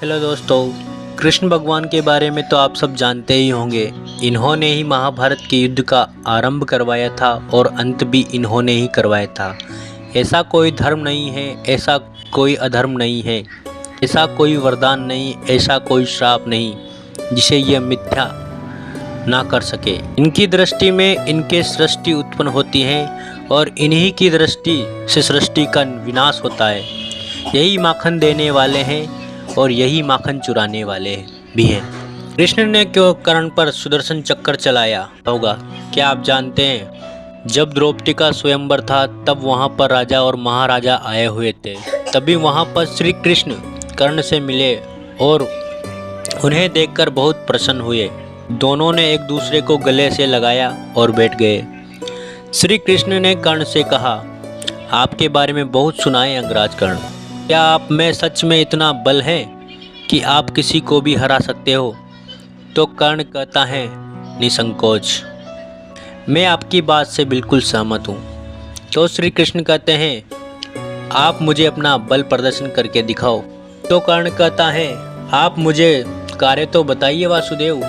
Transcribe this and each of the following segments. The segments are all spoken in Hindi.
हेलो दोस्तों, कृष्ण भगवान के बारे में तो आप सब जानते ही होंगे। इन्होंने ही महाभारत के युद्ध का आरंभ करवाया था और अंत भी इन्होंने ही करवाया था। ऐसा कोई धर्म नहीं है, ऐसा कोई अधर्म नहीं है, ऐसा कोई वरदान नहीं, ऐसा कोई श्राप नहीं जिसे यह मिथ्या ना कर सके। इनकी दृष्टि में इनके सृष्टि उत्पन्न होती है और इन्हीं की दृष्टि से सृष्टि का विनाश होता है। यही माखन देने वाले हैं और यही माखन चुराने वाले भी हैं। कृष्ण ने क्यों कर्ण पर सुदर्शन चक्र चलाया होगा, क्या आप जानते हैं? जब द्रौपदी का स्वयंवर था तब वहां पर राजा और महाराजा आए हुए थे। तभी वहां पर श्री कृष्ण कर्ण से मिले और उन्हें देखकर बहुत प्रसन्न हुए। दोनों ने एक दूसरे को गले से लगाया और बैठ गए। श्री कृष्ण ने कर्ण से कहा, आपके बारे में बहुत सुना है अंगराज कर्ण। क्या आप में सच में इतना बल है कि आप किसी को भी हरा सकते हो? तो कर्ण कहता है, निसंकोच, मैं आपकी बात से बिल्कुल सहमत हूँ। तो श्री कृष्ण कहते हैं, आप मुझे अपना बल प्रदर्शन करके दिखाओ। तो कर्ण कहता है, आप मुझे कार्य तो बताइए वासुदेव,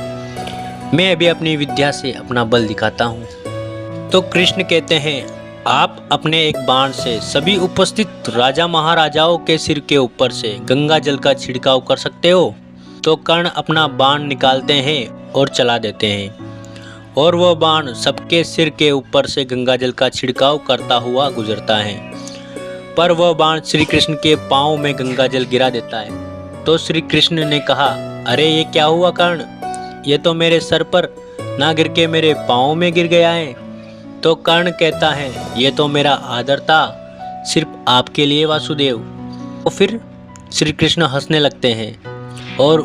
मैं अभी अपनी विद्या से अपना बल दिखाता हूँ। तो कृष्ण कहते हैं, आप अपने एक बाण से सभी उपस्थित राजा महाराजाओं के सिर के ऊपर से गंगा जल का छिड़काव कर सकते हो। तो कर्ण अपना बाण निकालते हैं और चला देते हैं और वह बाण सबके सिर के ऊपर से गंगा जल का छिड़काव करता हुआ गुजरता है, पर वह बाण श्री कृष्ण के पाँव में गंगा जल गिरा देता है। तो श्री कृष्ण ने कहा, अरे ये क्या हुआ कर्ण, ये तो मेरे सर पर ना गिर के मेरे पाँव में गिर गया है। तो कर्ण कहता है, ये तो मेरा आदर था सिर्फ आपके लिए वासुदेव। तो फिर श्री कृष्ण हंसने लगते हैं और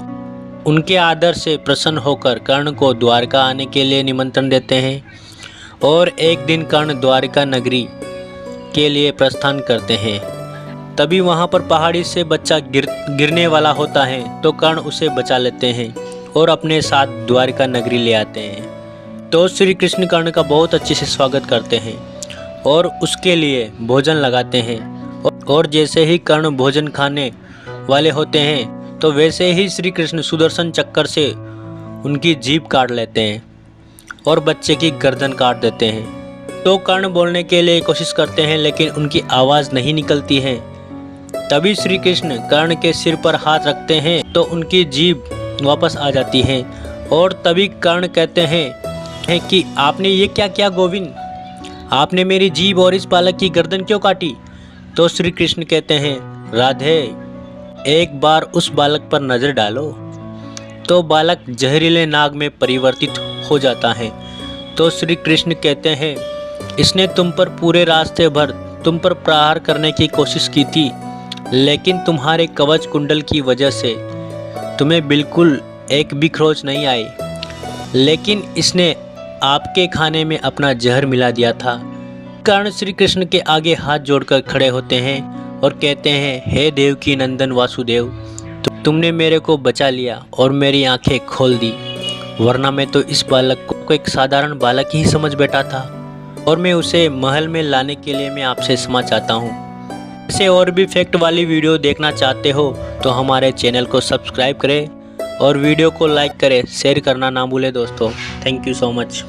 उनके आदर से प्रसन्न होकर कर्ण को द्वारका आने के लिए निमंत्रण देते हैं। और एक दिन कर्ण द्वारका नगरी के लिए प्रस्थान करते हैं। तभी वहाँ पर पहाड़ी से बच्चा गिरने वाला होता है, तो कर्ण उसे बचा लेते हैं और अपने साथ द्वारका नगरी ले आते हैं। तो श्री कृष्ण कर्ण का बहुत अच्छे से स्वागत करते हैं और उसके लिए भोजन लगाते हैं। और जैसे ही कर्ण भोजन खाने वाले होते हैं तो वैसे ही श्री कृष्ण सुदर्शन चक्र से उनकी जीभ काट लेते हैं और बच्चे की गर्दन काट देते हैं। तो कर्ण बोलने के लिए कोशिश करते हैं लेकिन उनकी आवाज़ नहीं निकलती है। तभी श्री कृष्ण कर्ण के सिर पर हाथ रखते हैं तो उनकी जीभ वापस आ जाती है। और तभी कर्ण कहते हैं कि आपने ये क्या किया गोविंद, आपने मेरी जीभ और इस बालक की गर्दन क्यों काटी? तो श्री कृष्ण कहते हैं, राधे, एक बार उस बालक पर नज़र डालो। तो बालक जहरीले नाग में परिवर्तित हो जाता है। तो श्री कृष्ण कहते हैं, इसने तुम पर पूरे रास्ते भर तुम पर प्रहार करने की कोशिश की थी, लेकिन तुम्हारे कवच कुंडल की वजह से तुम्हें बिल्कुल एक भी खरोंच नहीं आई, लेकिन इसने आपके खाने में अपना जहर मिला दिया था। कर्ण श्री कृष्ण के आगे हाथ जोड़कर खड़े होते हैं और कहते हैं, हे देवकी नंदन वासुदेव, तुमने मेरे को बचा लिया और मेरी आंखें खोल दी, वरना मैं तो इस बालक को एक साधारण बालक ही समझ बैठा था और मैं उसे महल में लाने के लिए मैं आपसे क्षमा चाहता हूँ। ऐसे और भी फैक्ट वाली वीडियो देखना चाहते हो तो हमारे चैनल को सब्सक्राइब करें और वीडियो को लाइक करें, शेयर करना ना भूलें दोस्तों। Thank you so much.